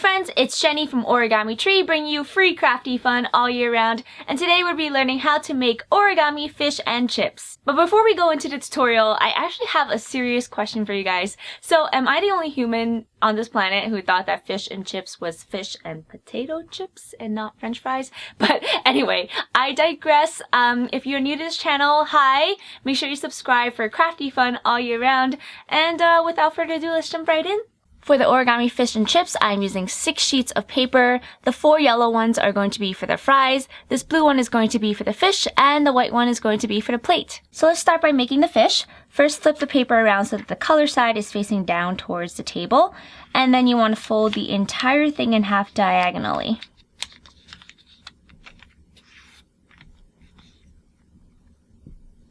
friends, it's Jenny from Origami Tree bringing you free crafty fun all year round, and today we'll be learning how to make origami fish and chips. But before we go into the tutorial, I actually have a serious question for you guys. So am I the only human on this planet who thought that fish and chips was fish and potato chips and not french fries? But anyway, I digress. If you're new to this channel, hi! Make sure you subscribe for crafty fun all year round, and without further ado, let's jump right in. For the origami fish and chips, I'm using 6 sheets of paper. The 4 yellow ones are going to be for the fries, this blue one is going to be for the fish, and the white one is going to be for the plate. So let's start by making the fish. First, flip the paper around so that the color side is facing down towards the table, and then you want to fold the entire thing in half diagonally.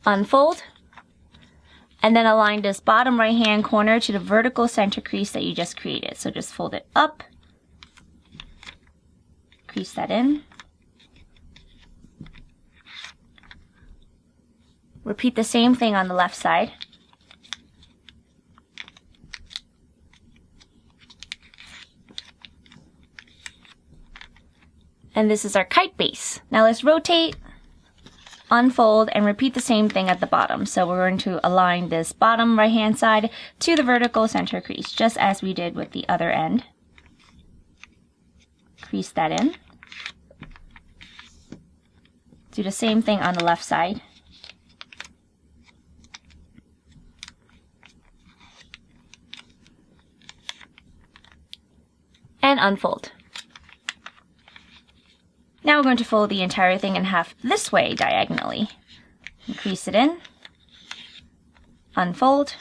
Unfold. And then align this bottom right hand corner to the vertical center crease that you just created. So just fold it up, crease that in. Repeat the same thing on the left side. And this is our kite base. Now let's rotate, unfold, and repeat the same thing at the bottom. So we're going to align this bottom right hand side to the vertical center crease, just as we did with the other end. Crease that in. Do the same thing on the left side. And unfold. Now we're going to fold the entire thing in half this way diagonally. Crease it in, unfold,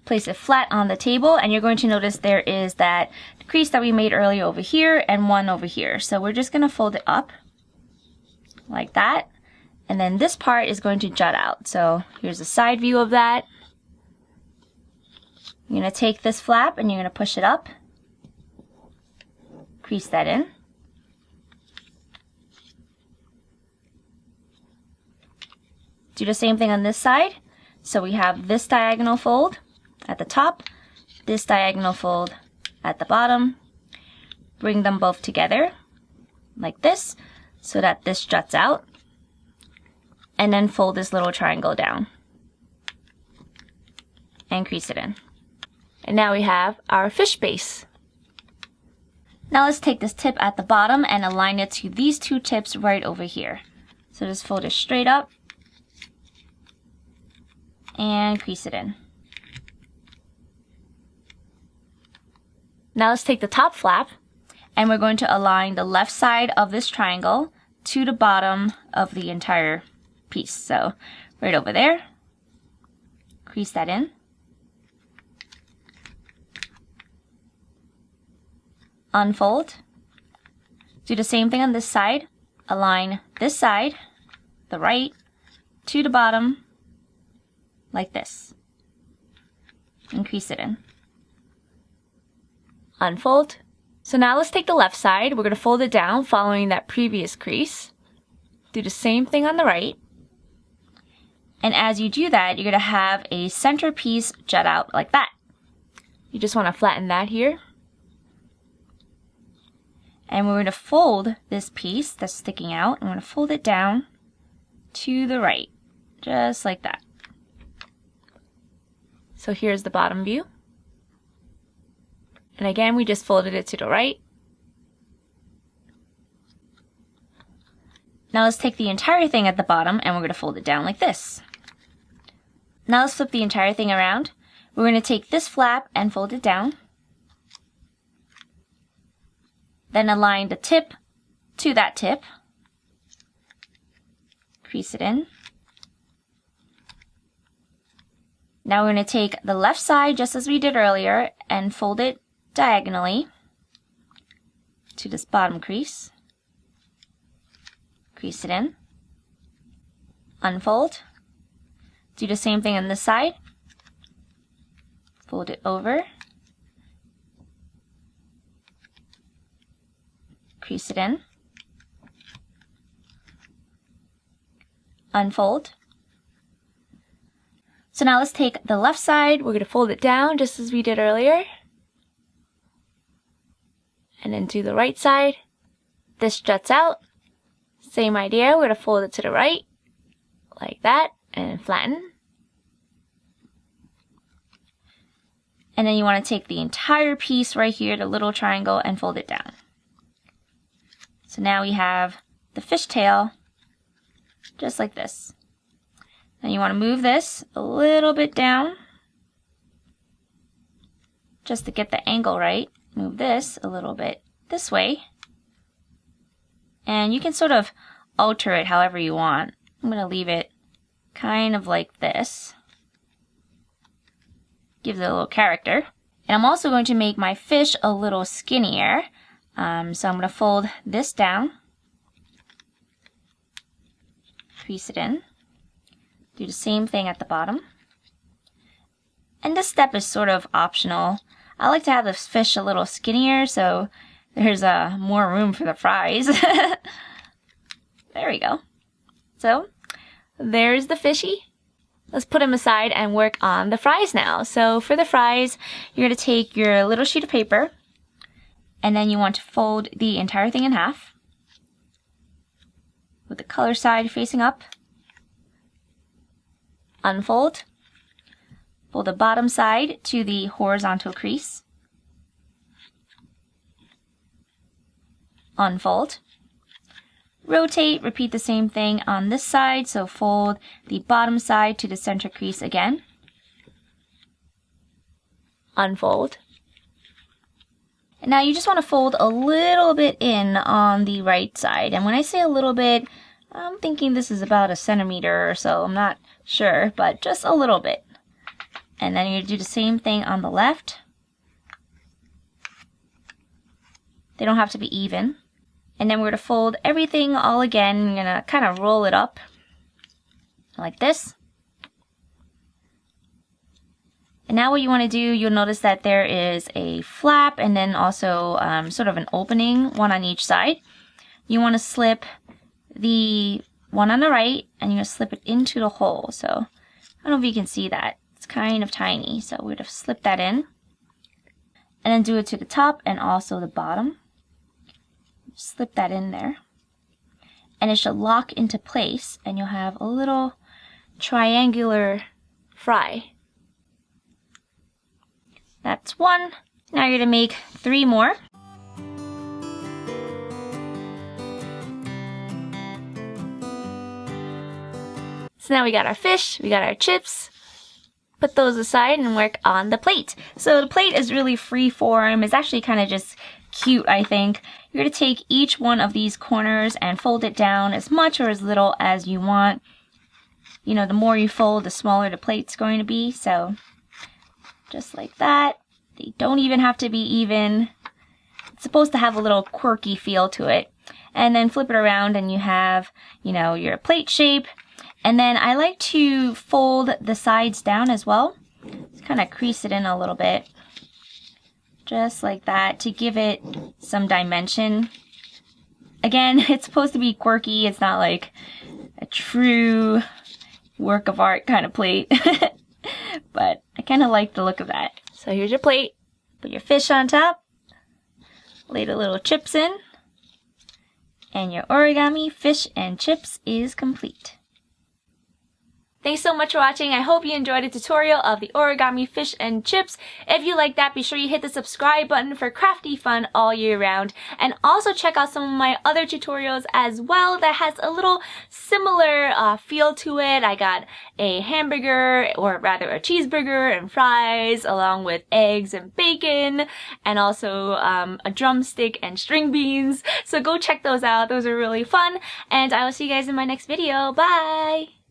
place it flat on the table, and you're going to notice there is that crease that we made earlier over here and one over here. So we're just going to fold it up like that, and then this part is going to jut out. So here's a side view of that. You're going to take this flap and you're going to push it up, crease that in. Do the same thing on this side. So we have this diagonal fold at the top, this diagonal fold at the bottom. Bring them both together like this so that this juts out. And then fold this little triangle down and crease it in. And now we have our fish base. Now let's take this tip at the bottom and align it to these 2 tips right over here. So just fold it straight up and crease it in. Now let's take the top flap and we're going to align the left side of this triangle to the bottom of the entire piece. So right over there, crease that in. Unfold. Do the same thing on this side. Align this side, the right, to the bottom like this, and crease it in. Unfold. So now let's take the left side. We're going to fold it down following that previous crease. Do the same thing on the right. And as you do that, you're going to have a center piece jut out like that. You just want to flatten that here. And we're going to fold this piece that's sticking out. I'm going to fold it down to the right, just like that. So here's the bottom view. And again, we just folded it to the right. Now let's take the entire thing at the bottom and we're going to fold it down like this. Now let's flip the entire thing around. We're going to take this flap and fold it down. Then align the tip to that tip. Crease it in. Now we're going to take the left side, just as we did earlier, and fold it diagonally to this bottom crease. Crease it in. Unfold. Do the same thing on this side. Fold it over. Crease it in. Unfold. So now let's take the left side, we're going to fold it down just as we did earlier. And then to the right side, this juts out. Same idea, we're gonna fold it to the right, like that, and flatten. And then you want to take the entire piece right here, the little triangle, and fold it down. So now we have the fishtail, just like this. Then you want to move this a little bit down, just to get the angle right. Move this a little bit this way. And you can sort of alter it however you want. I'm going to leave it kind of like this. Gives it a little character. And I'm also going to make my fish a little skinnier. So I'm going to fold this down. Crease it in. Do the same thing at the bottom. And this step is sort of optional. I like to have the fish a little skinnier so there's more room for the fries. There we go. So there's the fishy. Let's put him aside and work on the fries now. So for the fries, you're going to take your little sheet of paper and then you want to fold the entire thing in half with the color side facing up. Unfold. Fold the bottom side to the horizontal crease. Unfold. Rotate, repeat the same thing on this side, so fold the bottom side to the center crease again. Unfold. And now you just want to fold a little bit in on the right side. And when I say a little bit, I'm thinking this is about 1 centimeter or so. I'm not sure, but just a little bit. And then you're going to do the same thing on the left. They don't have to be even. And then we're going to fold everything all again. I'm going to kind of roll it up like this. And now what you want to do, you'll notice that there is a flap and then also sort of an opening, one on each side. You want to slip the one on the right and you're going to slip it into the hole. So I don't know if you can see that. It's kind of tiny. So we're going to slip that in. And then do it to the top and also the bottom. Slip that in there. And it should lock into place and you'll have a little triangular fry. That's one. Now you're going to make 3 more. So now we got our fish, we got our chips. Put those aside and work on the plate. So the plate is really free form. It's actually kind of just cute, I think. You're going to take each one of these corners and fold it down as much or as little as you want. You know, the more you fold, the smaller the plate's going to be. So just like that. They don't even have to be even. It's supposed to have a little quirky feel to it. And then flip it around and you have, you know, your plate shape. And then I like to fold the sides down as well. Just kind of crease it in a little bit. Just like that to give it some dimension. Again, it's supposed to be quirky. It's not like a true work of art kind of plate. But I kind of like the look of that. So here's your plate. Put your fish on top. Lay the little chips in. And your origami fish and chips is complete. Thanks so much for watching. I hope you enjoyed the tutorial of the origami fish and chips. If you like that, be sure you hit the subscribe button for crafty fun all year round. And also check out some of my other tutorials as well that has a little similar feel to it. I got a hamburger, or rather a cheeseburger and fries, along with eggs and bacon, and also a drumstick and string beans. So go check those out. Those are really fun. And I will see you guys in my next video. Bye!